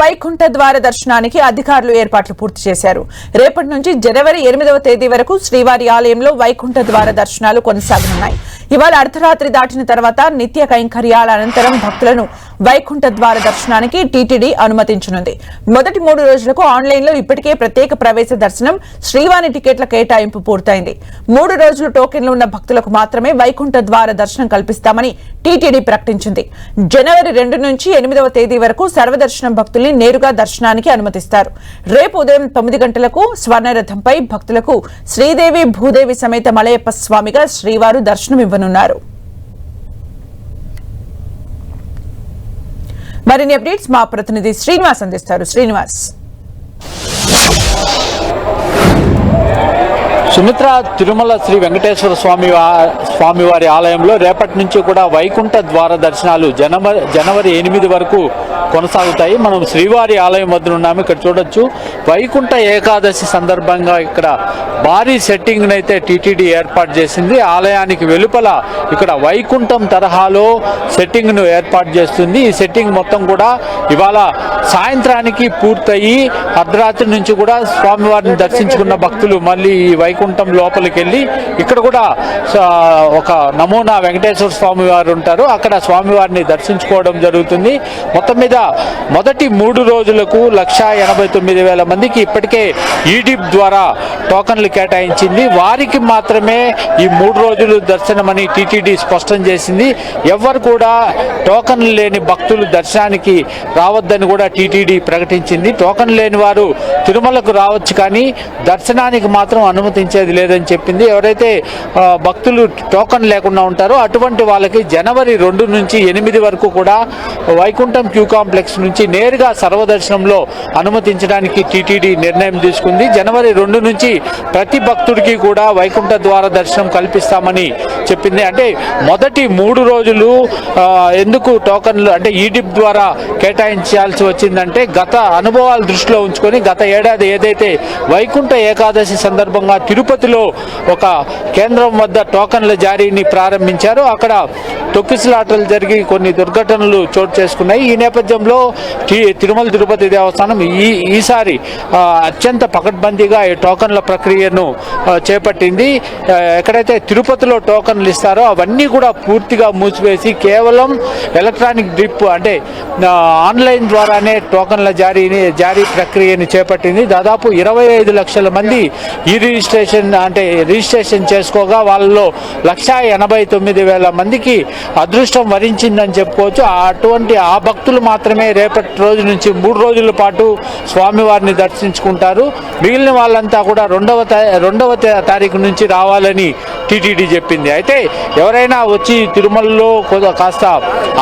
వైకుంఠ ద్వార దర్శనానికి అధికారులు ఏర్పాట్లు పూర్తి చేశారు. రేపటి నుంచి జనవరి 8వ తేదీ వరకు శ్రీవారి ఆలయంలో వైకుంఠ ద్వార దర్శనాలు కొనసాగనున్నాయి. ఇవాళ అర్ధరాత్రి దాటిన తర్వాత నిత్య కైంకర్యాల అనంతరం భక్తులను వైకుంఠ ద్వార దర్శనానికి టీటీడీ అనుమతించనుంది. మొదటి 3 రోజులకు ఆన్లైన్ లో ఇప్పటికే ప్రత్యేక ప్రవేశ దర్శనం, శ్రీవారి టికెట్ల కేటాయింపు పూర్తయింది. 3 రోజులు టోకెన్లు ఉన్న భక్తులకు మాత్రమే వైకుంఠ ద్వార దర్శనం కల్పిస్తామని టీటీడీ ప్రకటించింది. జనవరి 2 నుంచి 8వ తేదీ వరకు సర్వదర్శనం భక్తుల్ని నేరుగా దర్శనానికి అనుమతిస్తారు. రేపు ఉదయం 9 గంటలకు స్వర్ణరథంపై భక్తులకు శ్రీదేవి భూదేవి సమేత మలయప్ప స్వామిగా శ్రీవారు దర్శనం ఇవ్వనున్నారు. మరిన్ని అప్డేట్స్ మా ప్రతినిధి శ్రీనివాస్ అందిస్తారు. శ్రీనివాస్. సుమిత్ర, తిరుమల శ్రీ వెంకటేశ్వర స్వామివారి ఆలయంలో రేపటి నుంచి కూడా వైకుంఠ ద్వార దర్శనాలు జనవరి 8 వరకు కొనసాగుతాయి. మనం శ్రీవారి ఆలయం వద్ద ఉన్నాము. ఇక్కడ చూడొచ్చు, వైకుంఠ ఏకాదశి సందర్భంగా ఇక్కడ భారీ సెట్టింగ్ అయితే టీటీడీ ఏర్పాటు చేసింది. ఆలయానికి వెలుపల ఇక్కడ వైకుంఠం తరహాలో సెట్టింగ్ ను ఏర్పాటు చేస్తుంది. ఈ సెట్టింగ్ మొత్తం కూడా ఇవాళ సాయంత్రానికి పూర్తయి అర్ధరాత్రి నుంచి కూడా స్వామివారిని దర్శించుకున్న భక్తులు మళ్ళీ ఈ వైకుంఠం లోపలికి వెళ్ళి ఇక్కడ కూడా ఒక నమూనా వెంకటేశ్వర స్వామి వారు ఉంటారు, అక్కడ స్వామివారిని దర్శించుకోవడం జరుగుతుంది. మొత్తం మీద మొదటి 3 రోజులకు 1,89,000 మందికి ఇప్పటికే ఈడిప్ ద్వారా టోకన్లు కేటాయించింది. వారికి మాత్రమే ఈ 3 రోజులు దర్శనమని టీటీడీ స్పష్టం చేసింది. ఎవరు కూడా టోకన్లు లేని భక్తులు దర్శనానికి రావద్దని కూడా టీటీడీ ప్రకటించింది. టోకన్ లేని వారు తిరుమలకు రావచ్చు, కానీ దర్శనానికి మాత్రం అనుమతించేది లేదని చెప్పింది. ఎవరైతే భక్తులు టోకన్ లేకుండా ఉంటారో అటువంటి వాళ్ళకి జనవరి 2 నుంచి 8 వరకు కూడా వైకుంఠం క్యూ కాంప్లెక్స్ నుంచి నేరుగా సర్వదర్శనంలో అనుమతించడానికి టీటీడీ నిర్ణయం తీసుకుంది. జనవరి 2 నుంచి ప్రతి భక్తుడికి కూడా వైకుంఠ ద్వార దర్శనం కల్పిస్తామని చెప్పింది. అంటే మొదటి 3 రోజులు ఎందుకు టోకన్లు అంటే ఈడిప్ ద్వారా కేటాయించాల్సి వచ్చిందంటే గత అనుభవాలు దృష్టిలో ఉంచుకొని గత ఏడాది ఏదైతే వైకుంఠ ఏకాదశి సందర్భంగా తిరుపతిలో ఒక కేంద్రం వద్ద టోకన్ల జారీని ప్రారంభించారు. అక్కడ తొక్కిసలాటలు జరిగి కొన్ని దుర్ఘటనలు చోటు చేసుకున్నాయి. ఈ నేపథ్యంలో తిరుమల తిరుపతి దేవస్థానం ఈసారి అత్యంత పకడ్బందీగా ఈ టోకన్ల ప్రక్రియను చేపట్టింది. ఎక్కడైతే తిరుపతిలో టోకన్లు ఇస్తారో అవన్నీ కూడా పూర్తిగా మూసివేసి కేవలం ఎలక్ట్రానిక్ డ్రిప్ అంటే ఆన్లైన్ ద్వారానే టోకన్ల జారీ ప్రక్రియని చేపట్టింది. దాదాపు 25 లక్షల మంది ఈ రిజిస్ట్రేషన్ చేసుకోగా వాళ్ళలో 1,89,000 మందికి అదృష్టం వరించిందని చెప్పుకోవచ్చు. అటువంటి ఆ భక్తులు మాత్రమే రేపటి రోజు నుంచి 3 రోజుల పాటు స్వామివారిని దర్శించుకుంటారు. మిగిలిన వాళ్ళంతా కూడా 2వ తారీఖు నుంచి రావాలని టీటీడీ చెప్పింది. అయితే ఎవరైనా వచ్చి తిరుమలలో కాస్త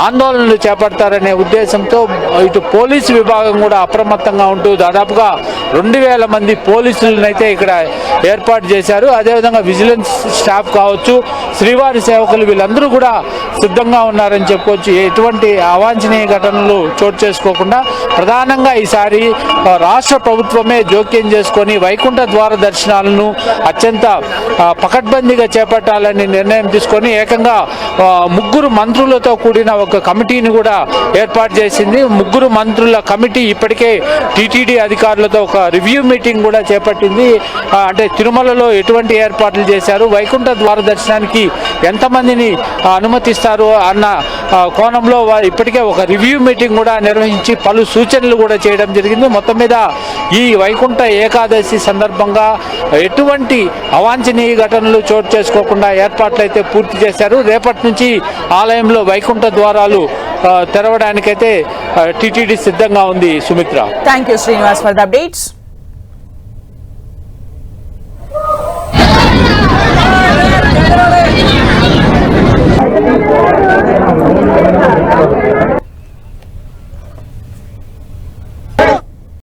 ఆందోళనలు చేపడతారనే ఉద్దేశంతో ఇటు పోలీసు విభాగం కూడా అప్రమత్తంగా ఉంటూ దాదాపుగా 2,000 మంది పోలీసులను అయితే ఇక్కడ ఏర్పాటు చేశారు. అదేవిధంగా విజిలెన్స్ స్టాఫ్ కావచ్చు, శ్రీవారి సేవకులు వీళ్ళందరూ కూడా సిద్ధంగా ఉన్నారని చెప్పుకోవచ్చు. ఎటువంటి అవాంఛనీయ ఘటనలు చోటు చేసుకోకుండా ప్రధానంగా ఈసారి రాష్ట్ర ప్రభుత్వమే జోక్యం చేసుకొని వైకుంఠ ద్వార దర్శనాలను అత్యంత పకడ్బందీగా చేపట్టాలని నిర్ణయం తీసుకొని ఏకంగా 3 మంత్రులతో కూడిన ఒక కమిటీని కూడా ఏర్పాటు చేసింది. 3 మంత్రుల కమిటీ ఇప్పటికే టీటీడీ అధికారులతో ఒక రివ్యూ మీటింగ్ కూడా చేపట్టింది. అంటే తిరుమలలో ఎటువంటి ఏర్పాట్లు చేశారు, వైకుంఠ ద్వార దర్శనానికి ఎంతమందిని అనుమతిస్తారు అన్న కోణంలో ఇప్పటికే ఒక రివ్యూ మీటింగ్ కూడా నిర్వహించి పలు సూచనలు కూడా చేయడం జరిగింది. మొత్తం మీద ఈ వైకుంఠ ఏకాదశి సందర్భంగా ఎటువంటి అవాంఛనీయ ఘటనలు చోటు చేసుకోకుండా ఏర్పాట్లు అయితే పూర్తి చేశారు. రేపటి నుంచి ఆలయంలో వైకుంఠ ద్వారాలు తెరవడానికైతే టీటీడీ సిద్ధంగా ఉంది. Sumitra, thank you Srinivas for the updates. Gracias.